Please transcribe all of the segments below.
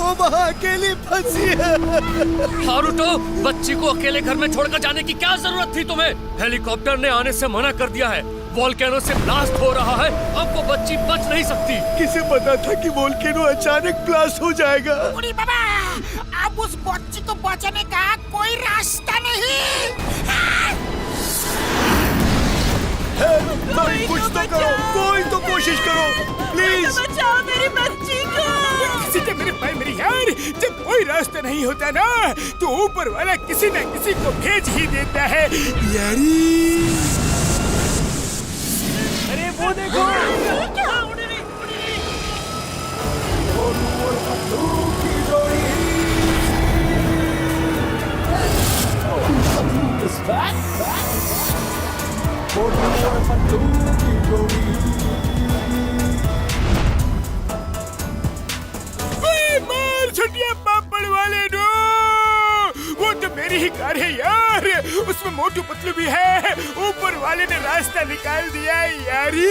वो वहाँ अकेली फंसी है। हारुतो, बच्ची को अकेले घर में छोड़कर जाने की क्या जरूरत थी तुम्हें? हेलीकॉप्टर ने आने से मना कर दिया है। वोल्केनो से ब्लास्ट हो रहा है, अब वो बच्ची बच नहीं सकती। किसे पता था कि वोल्केनो अचानक ब्लास्ट हो जाएगा? उड़ी बाबा, अब उस बच्ची को बचाने का कोई रास्ता नहीं। भाई कुछ तो करो, कोई तो कोशिश करो प्लीज। बचाओ मेरी बच्ची को। किसी के मेरे भाई मेरी यार, जब कोई रास्ता नहीं होता ना तो ऊपर वाला किसी न किसी को भेज ही देता है यारी। अरे वो देखो, क्या उड़ रही? मार छुटिया पापड़ वाले नो, वो तो मेरी ही कार है यार, उसमें मोटू पतलू भी है। ऊपर वाले ने रास्ता निकाल दिया यारी।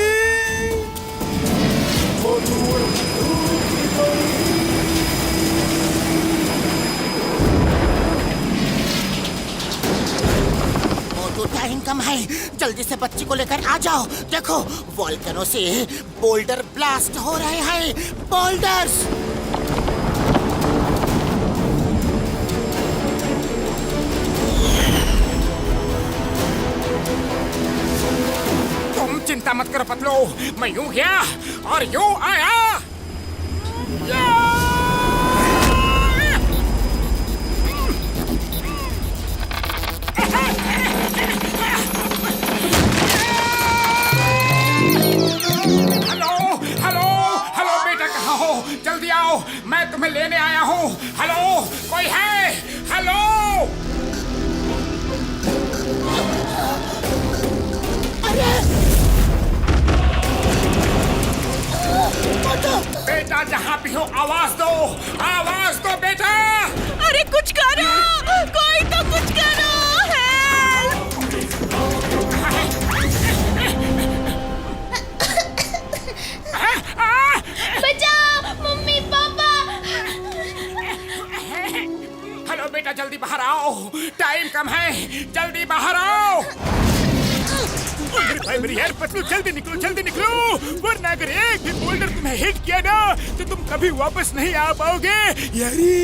मोटू टाइम कम है, जल्दी से बच्ची को लेकर आ जाओ। देखो वोल्केनो से बोल्डर ब्लास्ट हो रहे हैं, बोल्डर्स। तुम चिंता मत करो पतलू, मैं यूं गया और यूं आया। हेलो हेलो हेलो बेटा, कहाँ हो? जल्दी आओ, मैं तुम्हें लेने आया हूँ। हेलो, कोई है? हेलो। बेटा जहाँ भी हो आवाज दो बेटा। अरे कुछ करो, कोई तो कुछ करो। बचाओ मम्मी पापा। हेलो बेटा, जल्दी बाहर आओ, टाइम कम है, जल्दी बाहर आओ। भाई मेरी यार पतलू, जल्दी निकलो, वरना अगर एक भी बोल्डर तुम्हें हिट किया ना तो तुम कभी वापस नहीं आ पाओगे यारी।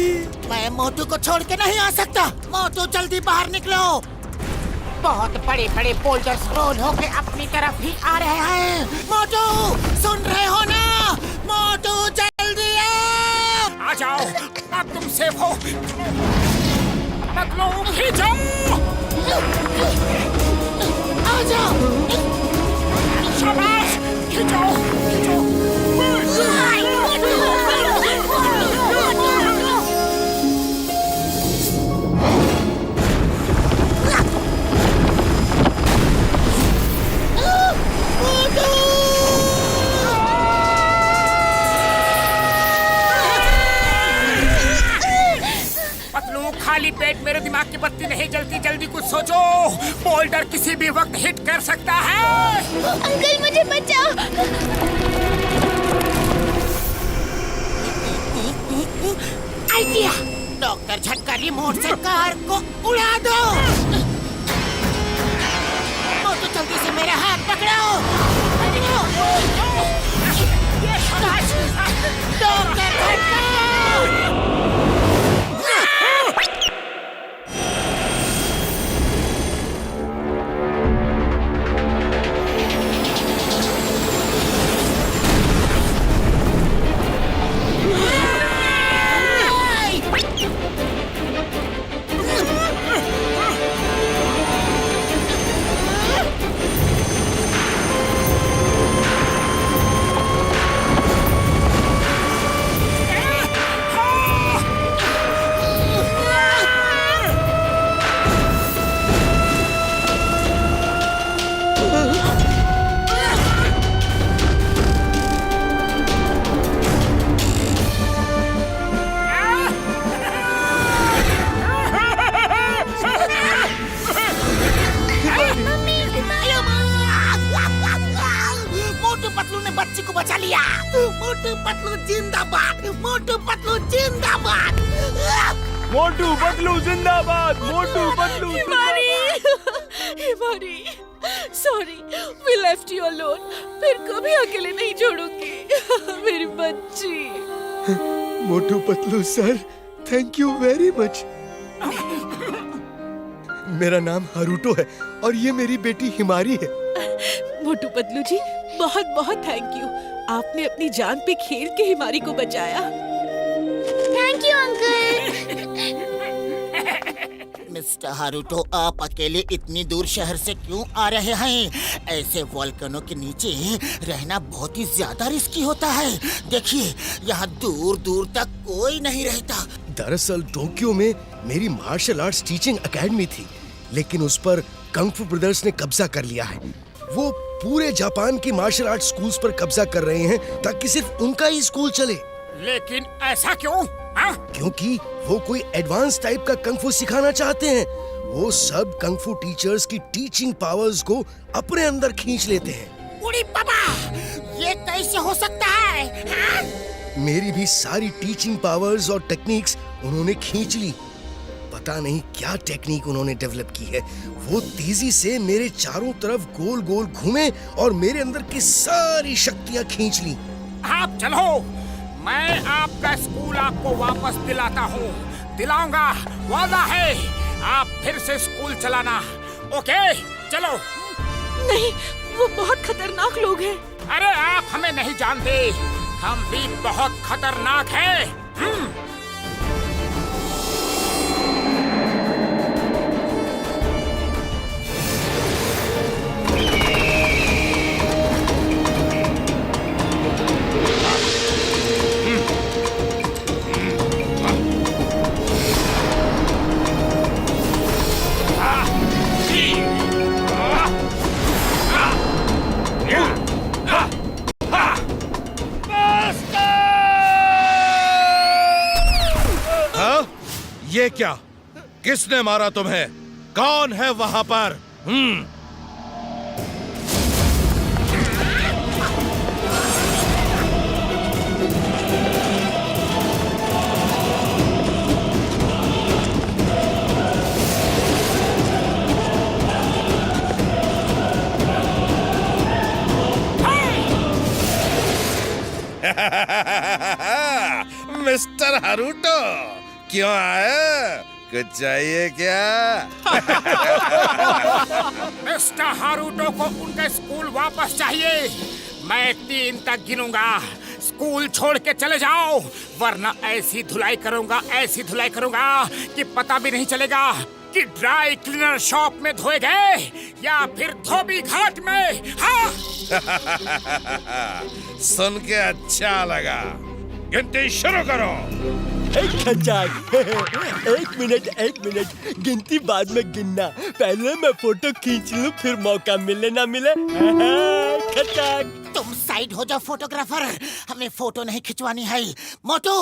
मैं मोटू को छोड़ के नहीं आ सकता। मोटू जल्दी बाहर निकलो। बहुत बड़े बड़े बोल्डर्स रोल होके अपनी तरफ ही आ रहे हैं। मोटू सुन रहे हो ना? मोटू जल्दी आओ। आ जाओ, अब तुम सेफ हो। पतलू खींचो। आ जाओ। शाबाश, खींचो। पतलू, खाली पेट मेरे दिमाग की बत्ती नहीं जलती, जल्दी कुछ सोचो। बोल्डर किसी भी वक्त हिट कर सकता है। अंकल मुझे बचाओ। आइडिया, डॉक्टर झटका रिमोट से कार को उड़ा दो। मोटू जल्दी से मेरा हाथ पकड़ो। डॉक्टर झटका। मोटू पतलू जिंदाबाद, मोटू पतलू जिंदाबाद। मोटू पतलू जिंदाबाद, मोटू पतलू हिमारी, हिमारी, sorry, we left you alone. फिर कभी अकेले नहीं छोड़ूंगी, मेरी बच्ची। Motu Patlu sir, thank you very much. मेरा नाम हारूटो है और ये मेरी बेटी हिमारी है। मोटू पतलू जी, बहुत बहुत थैंक यू। आपने अपनी जान पे खेल के हिमारी को बचाया। Thank you uncle. Mister Haruto, आप अकेले इतनी दूर शहर से क्यों आ रहे हैं? ऐसे वोल्केनो के नीचे रहना बहुत ही ज्यादा रिस्की होता है। देखिए, यहाँ दूर दूर तक कोई नहीं रहता। दरअसल टोक्यो में मेरी मार्शल आर्ट्स टीचिंग एकेडमी थी, लेकिन उस पर कंग फू ब्रदर्स ने कब्जा कर लिया है। वो पूरे जापान की मार्शल आर्ट स्कूल्स पर कब्जा कर रहे हैं ताकि सिर्फ उनका ही स्कूल चले। लेकिन ऐसा क्यों? हाँ? क्योंकि वो कोई एडवांस टाइप का कंग फू सिखाना चाहते हैं। वो सब कंग फू टीचर्स की टीचिंग पावर्स को अपने अंदर खींच लेते हैं। उड़ी बाबा, ये कैसे हो सकता है? हाँ? मेरी भी सारी टीचिंग पावर्स और टेक्निक्स उन्होंने खींच ली। पता नहीं क्या टेक्निक उन्होंने डेवलप की है। वो तेजी से मेरे चारों तरफ गोल गोल घूमे और मेरे अंदर की सारी शक्तियां खींच ली। आप चलो, मैं आपका स्कूल आपको वापस दिलाता हूँ, दिलाऊंगा, वादा है। आप फिर से स्कूल चलाना, ओके? चलो। नहीं, वो बहुत खतरनाक लोग हैं। अरे आप हमें नहीं जानते, हम भी बहुत खतरनाक हैं। ये क्या? किसने मारा तुम्हें? कौन है वहां पर? मिस्टर हारूटो, क्यों आए? कुछ चाहिए क्या? मिस्टर हारूटो को उनका स्कूल वापस चाहिए। मैं 3 तक गिनूंगा, स्कूल छोड़ के चले जाओ, वरना ऐसी धुलाई करूंगा कि पता भी नहीं चलेगा कि ड्राई क्लीनर शॉप में धोए गए या फिर धोबी घाट में। हाँ? सुन के अच्छा लगा। गिनती शुरू करो। एक मिनट, गिनती बाद में गिनना। पहले मैं फोटो खींच लूं, फिर मौका मिले ना मिले। तुम साइड हो जाओ फोटोग्राफर, हमें फोटो नहीं खिंचवानी है। मोटू,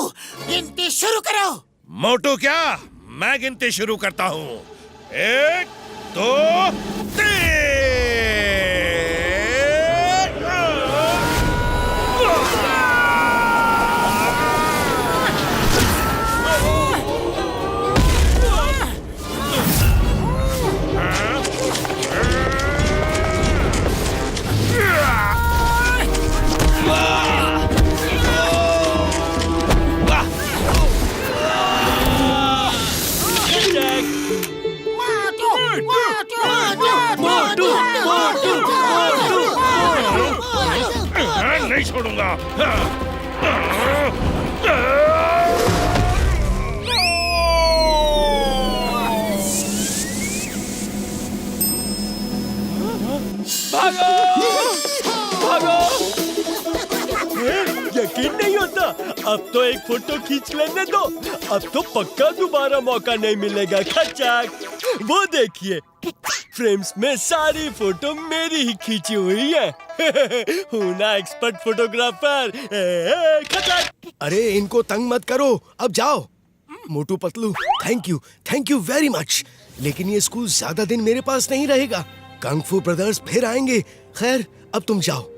गिनती शुरू करो। मोटू क्या? मैं गिनती शुरू करता हूँ। 1, 2, 3। नहीं छोड़ूंगा। यकीन नहीं होता। अब तो एक फोटो खींच लेने दो, अब तो पक्का दोबारा मौका नहीं मिलेगा। खचाक, वो देखिए, फ्रेम्स में सारी फोटो मेरी ही खींची हुई है। हूँ ना एक्सपर्ट फोटोग्राफर। खचाक। अरे इनको तंग मत करो, अब जाओ। Motu Patlu, thank you very much. लेकिन ये स्कूल ज्यादा दिन मेरे पास नहीं रहेगा। कंग फू ब्रदर्स फिर आएंगे। खैर, अब तुम जाओ,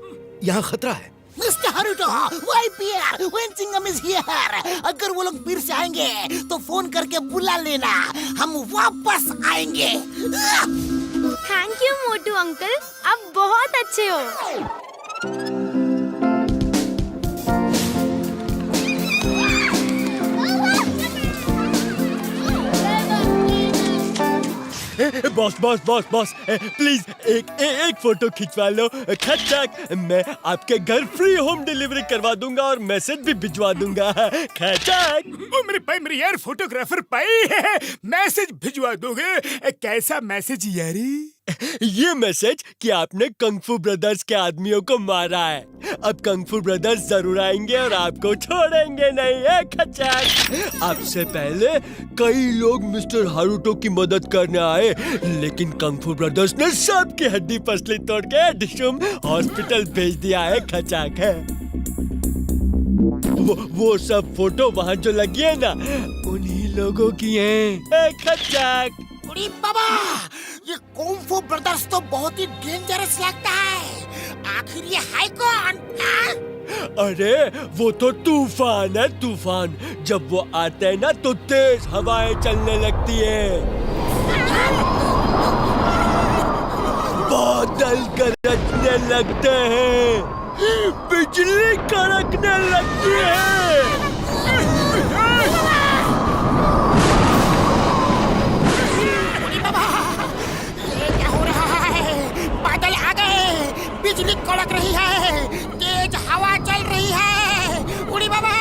यहाँ खतरा है। Mister Haruto, YPR, when Chingum is here. अगर वो लोग फिर से आएंगे तो फोन करके बुला लेना, हम वापस आएंगे। थैंक यू मोटू अंकल, आप बहुत अच्छे हो। Boss boss boss boss please एक फोटो खिंचवा लो। खचाक, मैं आपके घर फ्री होम डिलीवरी करवा दूंगा और मैसेज भी भिजवा दूंगा। खचाक। ओ मेरे भाई, मेरे यार फोटोग्राफर भाई, मैसेज भिजवा दोगे? कैसा मैसेज यारी? ये मैसेज कि आपने कंगफू ब्रदर्स के आदमियों को मारा है। अब कंगफू ब्रदर्स जरूर आएंगे और आपको छोड़ेंगे नहीं है। खचाक। आपसे पहले कई लोग मिस्टर हारुतो की मदद करने आए, लेकिन कंगफू ब्रदर्स ने सबकी हड्डी पसली तोड़ के डिशुम हॉस्पिटल भेज दिया है। खचाक है। वो सब फोटो वहाँ जो लगी है ना, उन्हीं लोगों की हैं। खचाक। अरे बाबा, ये कुंग-फू ब्रदर्स तो बहुत ही डेंजरस लगता है। आखिर ये है कौन? अरे वो तो तूफान है, तूफान। जब वो आते हैं ना तो तेज हवाएं चलने लगती है, बादल गरजने लगते हैं, बिजली कड़कने लगती है। बिजली कड़क रही है, तेज हवा चल रही है। उड़ी बाबा,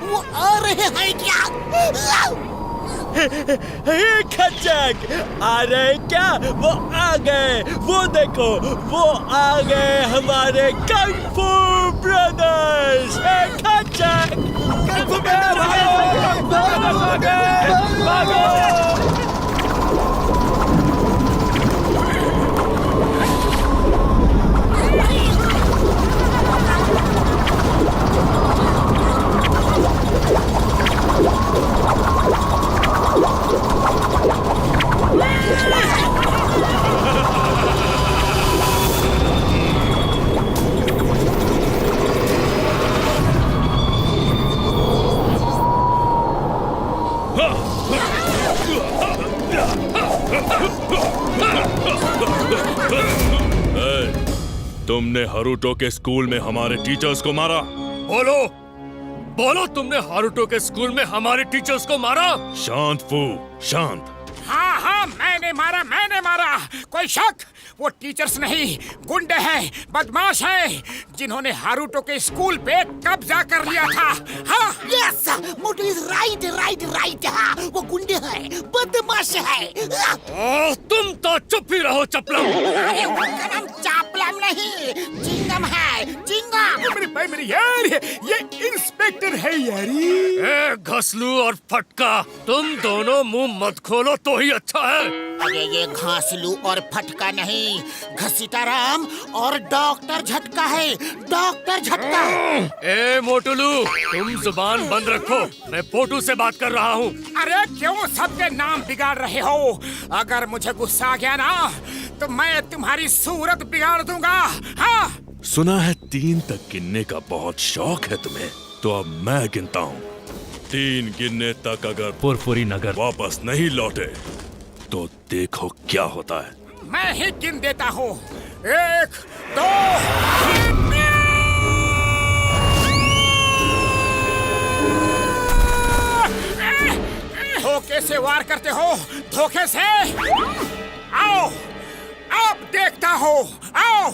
वो आ रहे हैं क्या? खचाक, आ रहे क्या? वो आ गए। वो देखो, वो आ गए हमारे कंगफू ब्रदर्स। खचाक। कंगफू ब्रदर्स भागो। तुमने हारुतो के स्कूल में हमारे टीचर्स को मारा। बोलो बोलो, तुमने हारुतो के स्कूल में हमारे टीचर्स को मारा? शांत फू, शांत। हाँ हाँ, मैंने मारा, मैंने मारा। कोई शक? वो टीचर्स नहीं, गुंडे हैं, बदमाश हैं, जिन्होंने हारुतो के स्कूल पे कब्जा कर लिया था। हाँ yes, Motu is right right right. हाँ, वो गुंडे हैं, बदमाश है। तुम तो चुप ही रहो चपलम। अरे उनका नाम चापलम नहीं, चिंगम है, चिंगम। मेरे भाई, मेरे यार, ये इंस्पेक्टर है यारी। ए घसलू और फटका, तुम दोनों मुंह मत खोलो तो ही अच्छा है। अरे ये घासलू और फटका नहीं, घसीटाराम और डॉक्टर झटका है, डॉक्टर झटका। ए मोटुलू, तुम जुबान बंद रखो, मैं पोटू से बात कर रहा हूँ। अरे क्यों सबके नाम बिगाड़ रहे हो? अगर मुझे गुस्सा आ गया ना तो मैं तुम्हारी सूरत बिगाड़ दूंगा। हाँ, सुना है 3 तक गिनने का बहुत शौक है तुम्हें, तो अब मैं गिनता हूँ। 3 गिनने तक अगर पुरपुरी नगर वापस नहीं लौटे तो देखो क्या होता है। मैं ही गिन देता हूँ। 1 2 धोखे से वार करते हो, धोखे से। आओ, अब देखता हूँ, आओ।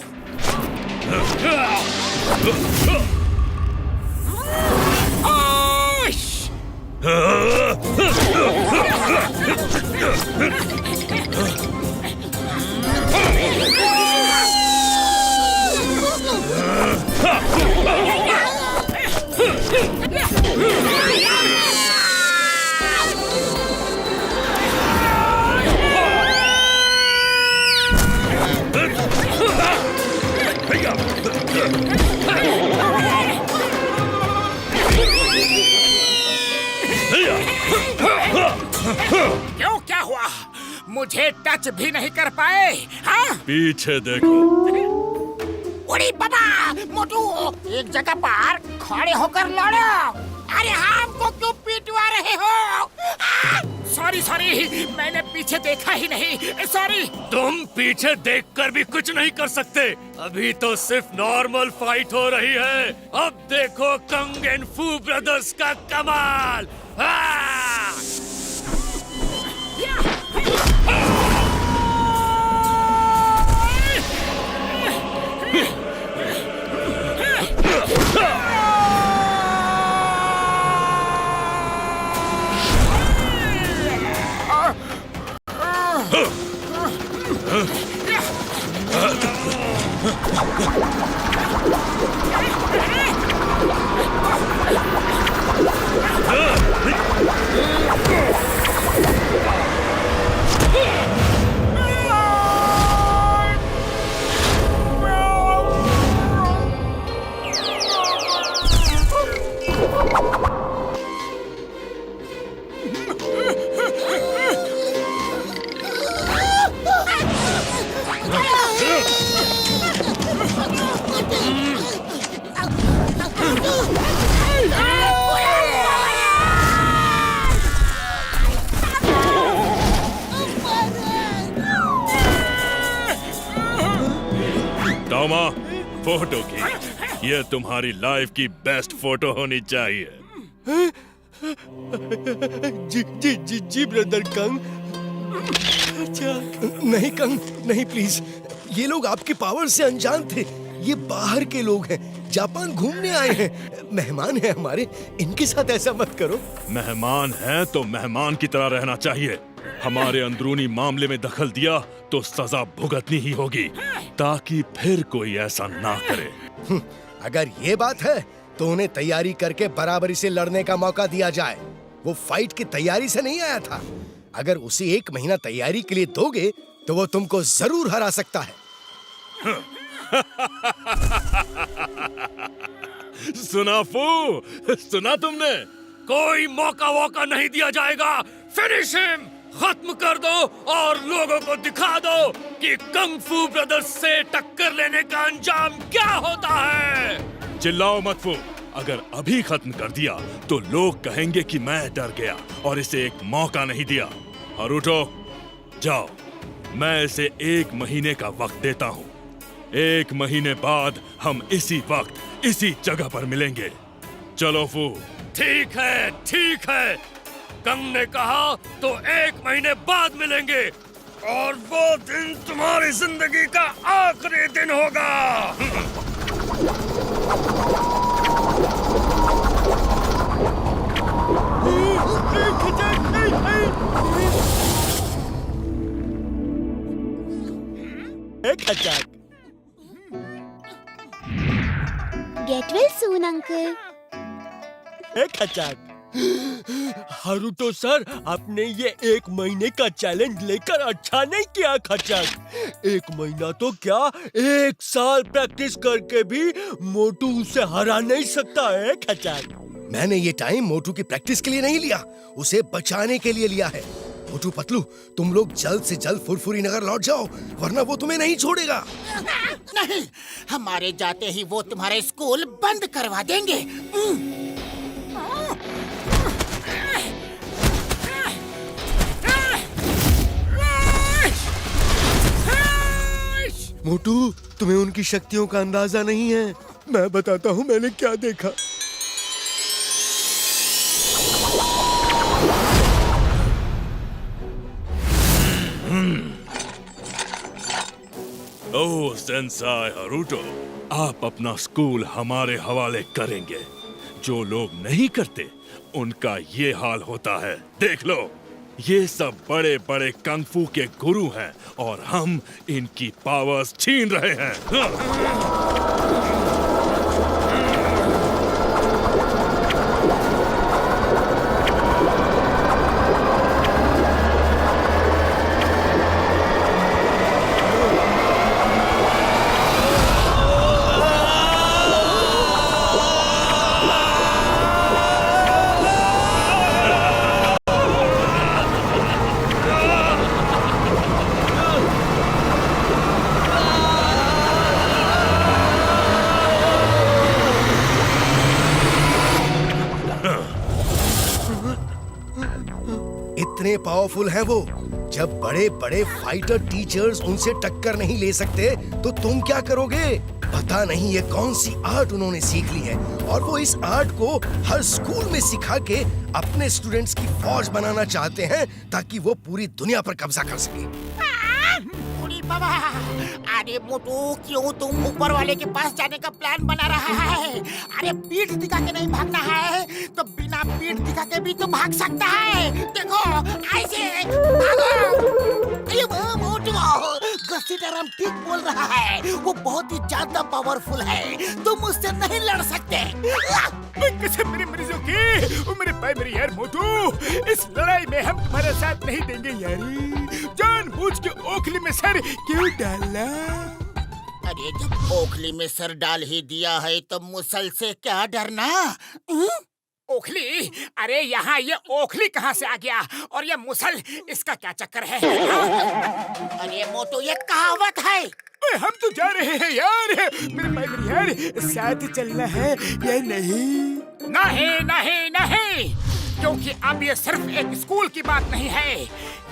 क्यों, क्या हुआ? मुझे टच भी नहीं कर पाए? हाँ? पीछे देखो। उड़ी बाबा, मोटू एक जगह पर खड़े होकर लड़ो। अरे हमको क्यों पिटवा रहे हो? सॉरी मैंने पीछे देखा ही नहीं, सॉरी। तुम पीछे देखकर भी कुछ नहीं कर सकते। अभी तो सिर्फ नॉर्मल फाइट हो रही है। अब देखो कंग एंड फू ब्रदर्स का कमाल। हाँ! टॉमा, फोटो की ये तुम्हारी लाइफ की बेस्ट फोटो होनी चाहिए। जी ब्रदर कंग। अच्छा नहीं कंग, नहीं प्लीज। ये लोग आपकी पावर से अनजान थे। ये बाहर के लोग हैं, जापान घूमने आए हैं, मेहमान हैं हमारे। इनके साथ ऐसा मत करो। मेहमान है तो मेहमान की तरह रहना चाहिए। हमारे अंदरूनी मामले में दखल दिया तो सजा भुगतनी ही होगी, ताकि फिर कोई ऐसा ना करे। अगर ये बात है तो उन्हें तैयारी करके बराबरी से लड़ने का मौका दिया जाए। वो फाइट की तैयारी से नहीं आया था। अगर उसे 1 महीना तैयारी के लिए दोगे तो वो तुमको जरूर हरा सकता है। सुना फू, सुना तुमने? कोई मौका वोका नहीं दिया जाएगा। फिनिश हिम, खत्म कर दो और लोगों को दिखा दो कि कंग फू ब्रदर्स से टक्कर लेने का अंजाम क्या होता है। चिल्लाओ मत फू। अगर अभी खत्म कर दिया तो लोग कहेंगे कि मैं डर गया और इसे एक मौका नहीं दिया। हरुटो, जाओ, मैं इसे 1 महीने का वक्त देता हूँ। 1 महीने बाद हम इसी वक्त इसी जगह पर मिलेंगे। चलो फू। ठीक है, ठीक है। कंग ने कहा तो 1 महीने बाद मिलेंगे, और वो दिन तुम्हारी जिंदगी का आखिरी दिन होगा। Get well soon uncle. Haruto sir, आपने ये 1 महीने का चैलेंज लेकर अच्छा नहीं किया खचक। 1 महीना तो क्या, 1 साल प्रैक्टिस करके भी मोटू उसे हरा नहीं सकता है खचक। मैंने ये टाइम मोटू की प्रैक्टिस के लिए नहीं लिया, उसे बचाने के लिए लिया है। मोटू पतलू, तुम लोग जल्द से जल्द फुरफुरी नगर लौट जाओ, वरना वो तुम्हें नहीं छोड़ेगा। नहीं, हमारे जाते ही वो तुम्हारे स्कूल बंद करवा देंगे। मोटू, तुम्हें उनकी शक्तियों का अंदाजा नहीं है। मैं बताता हूँ मैंने क्या देखा। ओह सेंसाई हरुटो, आप अपना स्कूल हमारे हवाले करेंगे। जो लोग नहीं करते उनका ये हाल होता है। देख लो, ये सब बड़े बड़े कंग फू के गुरु हैं और हम इनकी पावर्स छीन रहे हैं। इतने पावरफुल हैं वो। जब बड़े बड़े फाइटर टीचर्स उनसे टक्कर नहीं ले सकते तो तुम क्या करोगे? पता नहीं ये कौन सी आर्ट उन्होंने सीख ली है और वो इस आर्ट को हर स्कूल में सिखा के अपने स्टूडेंट्स की फौज बनाना चाहते हैं ताकि वो पूरी दुनिया पर कब्जा कर सके। बाबा, अरे मोटू, क्यों तुम ऊपर वाले के पास जाने का प्लान बना रहा है? अरे पीठ दिखा के नहीं भागना है तो बिना पीठ दिखा के भी तो भाग सकता है। देखो ऐसे भागो। अरे वो मोटू, घसीटरम ठीक बोल रहा है, वो बहुत ही ज्यादा पावरफुल है, तुम उससे नहीं लड़ सकते। कसम मेरे मरीजों की, ओ मेरे भाई मेरी यार मोटू, इस लड़ाई में हम तुम्हारा साथ नहीं देंगे यारी। जानबूझ के ओखली में सर क्यों डाला? अरे जब ओखली में सर डाल ही दिया है तो मुसल से क्या डरना? ओखली? अरे यहाँ ये ओखली कहाँ से आ गया और ये मुसल, इसका क्या चक्कर है? अरे मोटू, ये कहावत है। हम तो जा रहे हैं यार, मेरे भाई मेरी यार, साथ चलना है या नहीं? नहीं नहीं नहीं, क्योंकि अब ये सिर्फ एक स्कूल की बात नहीं है,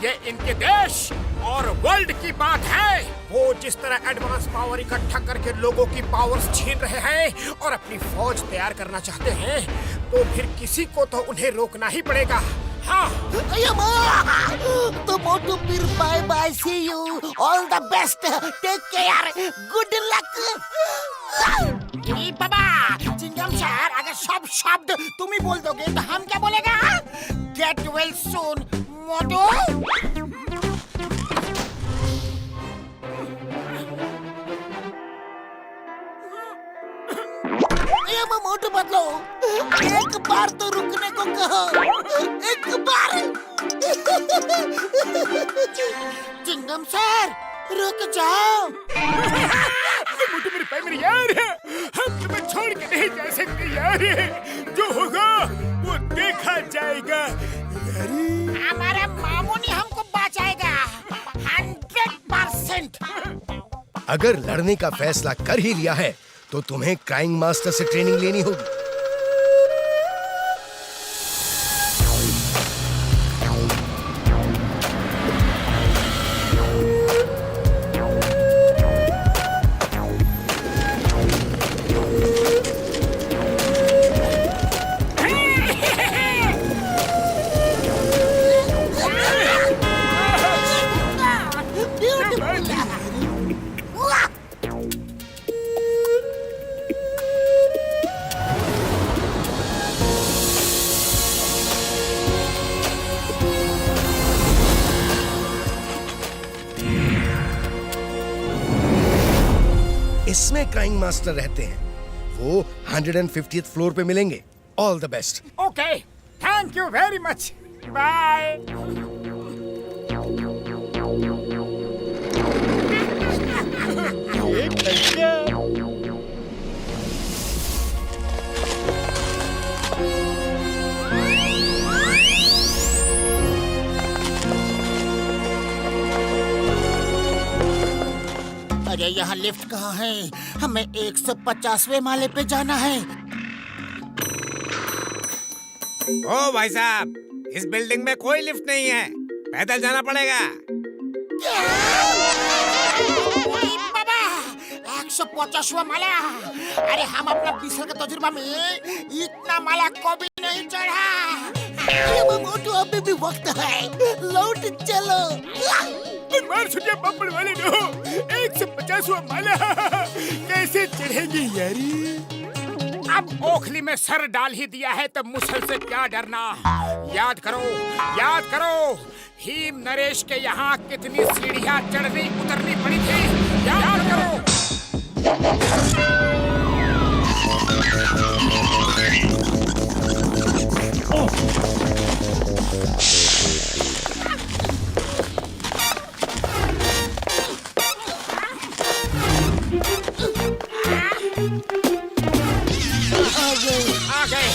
ये इनके देश और वर्ल्ड की बात है। वो जिस तरह एडवांस पावर इकट्ठा करके लोगों की पावर्स छीन रहे हैं और अपनी फौज तैयार करना चाहते हैं, तो फिर किसी को तो उन्हें रोकना ही पड़ेगा। हाँ। तो मोटू फिर bye bye, see you, all the best, take care, good luck. बाबा, चिंगम सर, अगर सब शब्द तुम ही बोल दोगे तो हम क्या बोलेगा? गेट वेल सून मोटू। मोटू बदलो, एक बार तो रुकने को कहो, एक बार। चिंगम सर, रुक जाओ। मोटू मेरे भाई मेरी यार, हम तुम्हें छोड़ के नहीं जा सकते यार, जो होगा वो देखा जाएगा यारी। हमारा मामू ने हमको बचाएगा 100%। अगर लड़ने का फैसला कर ही लिया है तो तुम्हें क्राइम मास्टर से ट्रेनिंग लेनी होगी। इसमें क्राइम मास्टर रहते हैं, वो 150th फ्लोर पे मिलेंगे। All the best. Okay, thank you very much, bye. अरे यहाँ लिफ्ट कहाँ है? हमें 150वें माले पे जाना है। ओ भाई साहब, इस बिल्डिंग में कोई लिफ्ट नहीं है, पैदल जाना पड़ेगा। बाबा, 150वां माला। अरे हम अपना 20 साल का तजुर्बा में इतना माला कभी नहीं चढ़ा। मोटू, अभी भी वक्त है, लौट चलो। मार छुटिया बम्बड़ वाले नो, 150वां माला कैसे चढ़ेंगे यारी? अब ओखली में सर डाल ही दिया है तो मुसल से क्या डरना? याद करो, याद करो, भीम नरेश के यहाँ कितनी सीढ़ियाँ चढ़नी उतरनी पड़ी थी, याद करो। आ गए।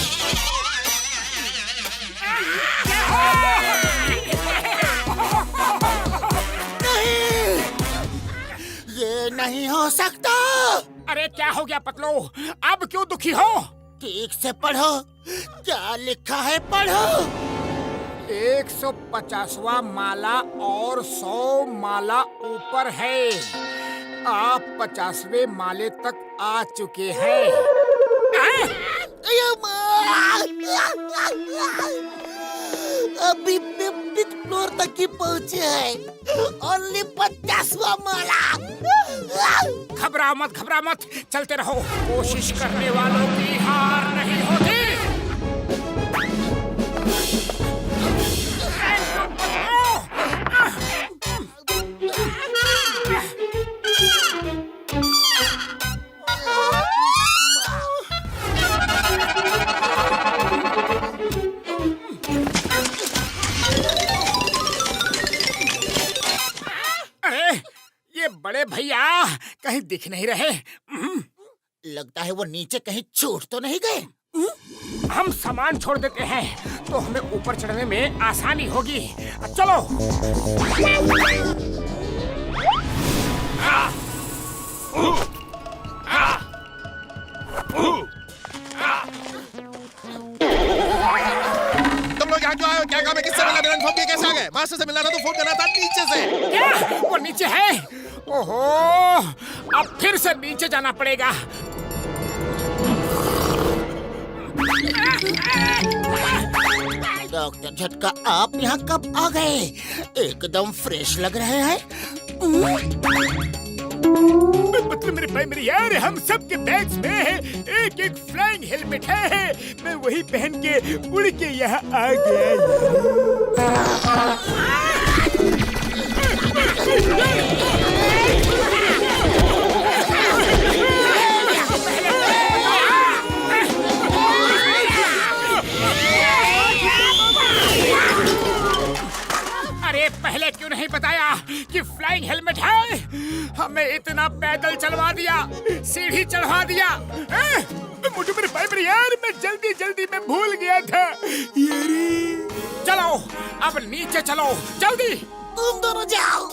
नहीं, ये नहीं हो सकता। अरे क्या हो गया पतलो, अब क्यों दुखी हो? ठीक से पढ़ो, क्या लिखा है पढ़ो। 150वां माला और 100 माला ऊपर है। आप 50वें माले तक आ चुके हैं। अभी 50th फ्लोर तक ही पहुँचे हैं। ओनली 50वां माला। घबरा मत, घबरा मत, चलते रहो। कोशिश करने वालों की हार नहीं होती। अरे ये बड़े भैया कहीं दिख नहीं रहे। लगता है वो नीचे कहीं छूट तो नहीं गए। हम सामान छोड़ देते हैं तो हमें ऊपर चढ़ने में आसानी होगी। चलो। तुम लोग यहाँ क्यों आए हो? क्या काम है? किससे मिला? बिना इन्फॉर्म किए कैसे आ गए? मास्टर से मिलना था तो फोन करना था नीचे से। क्या? वो नीचे है? ओहो, अब फिर से नीचे जाना पड़ेगा। डॉक्टर झटका, आप यहाँ कब आ गए? एकदम फ्रेश लग रहे हैं। मतलब मेरे भाई मेरे यार, हम सब के बैग्स में एक एक फ्लाइंग हेलमेट है। मैं वही पहन के उड़ के यहाँ आ गया। अरे पहले क्यों नहीं बताया कि फ्लाइंग हेलमेट है? हमें इतना पैदल चलवा दिया, सीढ़ी चढ़वा दिया। मुझे मेरे भाई मेरे यार, मैं जल्दी जल्दी में भूल गया था। चलो अब नीचे चलो, जल्दी। तुम दोनों जाओ,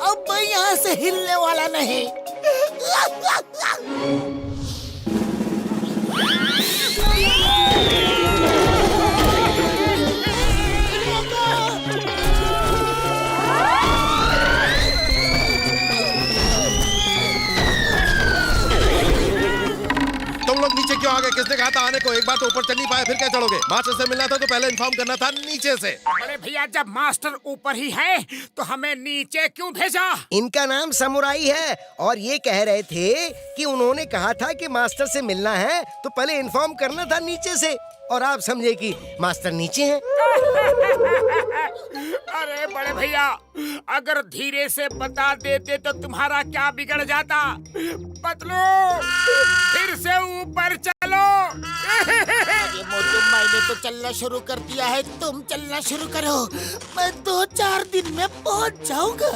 अब मैं यहाँ से हिलने वाला नहीं। तुम लोग नीचे क्यों आ गए? किसने कहा था आने को? एक बार तो ऊपर चढ़ नहीं पाए, फिर क्या चढ़ोगे? मास्टर से मिलना था तो पहले इन्फॉर्म करना था नीचे से। अरे भैया, जब मास्टर ऊपर ही है तो हमें नीचे क्यों भेजा? इनका नाम समुराई है और ये कह रहे थे कि उन्होंने कहा था कि मास्टर से मिलना है तो पहले इन्फॉर्म करना था नीचे से, और आप समझे कि मास्टर नीचे हैं। अरे बड़े भैया, अगर धीरे से बता देते तो तुम्हारा क्या बिगड़ जाता? पतलू, फिर से ऊपर चलो। अरे मोटू, मैंने तो चलना शुरू कर दिया है, तुम चलना शुरू करो। मैं 2-4 दिन में पहुंच जाऊंगा।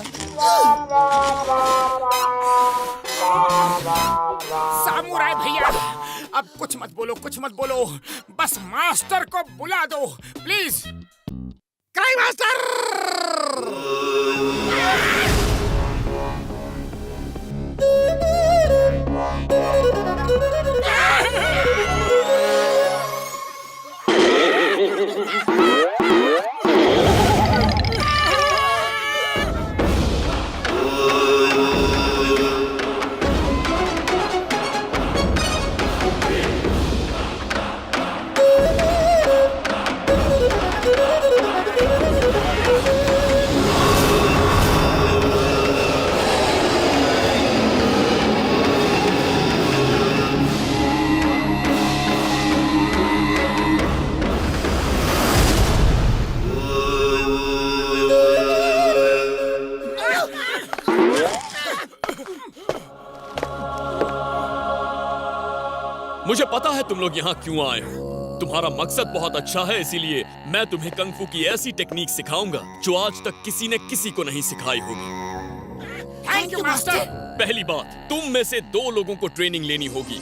सामुराई भैया, अब कुछ मत बोलो, कुछ मत बोलो, बस मास्टर को बुला दो प्लीज। Crime master! मुझे पता है तुम लोग यहाँ क्यों आए हो। तुम्हारा मकसद बहुत अच्छा है, इसीलिए मैं तुम्हें कंग फू की ऐसी टेक्निक सिखाऊंगा जो आज तक किसी ने किसी को नहीं सिखाई होगी। Thank you master. पहली बात, तुम में से 2 लोगों को ट्रेनिंग लेनी होगी।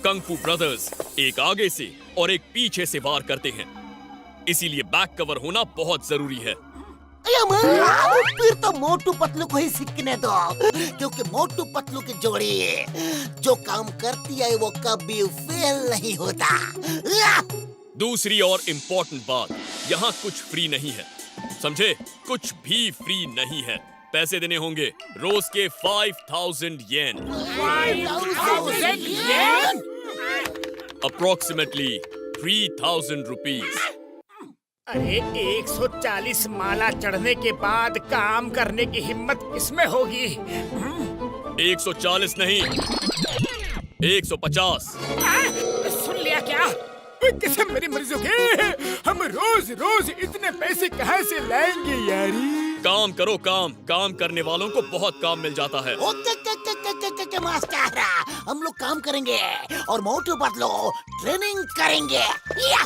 कंग फू ब्रदर्स एक आगे से और एक पीछे से वार करते हैं, इसीलिए बैक कवर होना बहुत जरूरी है। फिर तो मोटू पतलू को ही सीखने दो, क्योंकि मोटू पतलू की जोड़ी जो काम करती है वो कभी फेल नहीं होता। दूसरी और इम्पोर्टेंट बात, यहाँ कुछ फ्री नहीं है, समझे? कुछ भी फ्री नहीं है। पैसे देने होंगे रोज के 5000 येन, 5000 येन? Approximately 3000 rupees. अरे 140 माला चढ़ने के बाद काम करने की हिम्मत किसमें होगी? 140 नहीं, 150। सुन लिया क्या? कसम मेरी मर्जी के, हम रोज रोज इतने पैसे कहाँ से लाएंगे यारी? काम करो काम, काम करने वालों को बहुत काम मिल जाता है। ओके मास्टर, हम लोग काम करेंगे और मोटू पतलू ट्रेनिंग करेंगे। या!